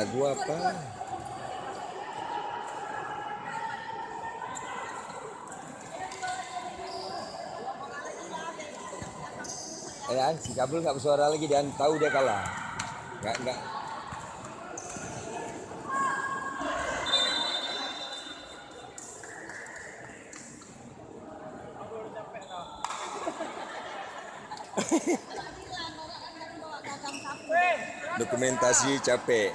Lagu apa? Si Kabul nggak bersuara lagi, dan tahu dia kalah. Nggak. Dokumentasi capek.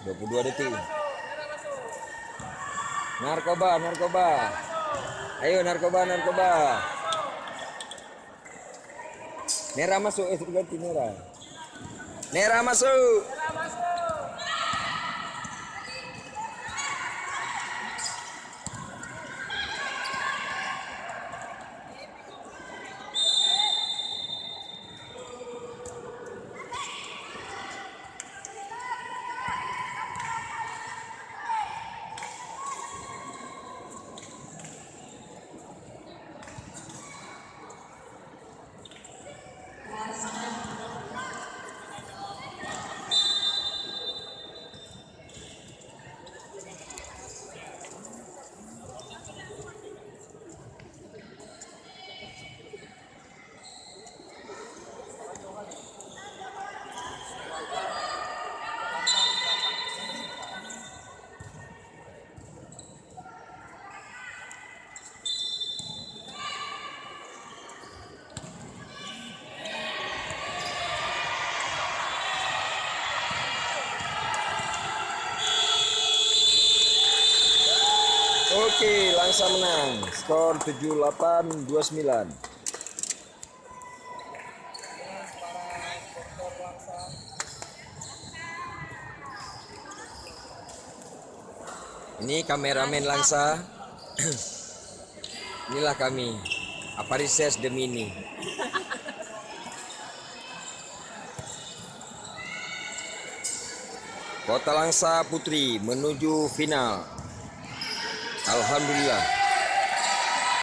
22 detik. Narkoba. Ayo narkoba. Merah masuk, ganti merah. Merah masuk. Oke, Langsa menang. Skor 78-29. Ini kameramen Langsa. Inilah kami, Aparises The Mini. Kota Langsa Putri menuju final. Alhamdulillah.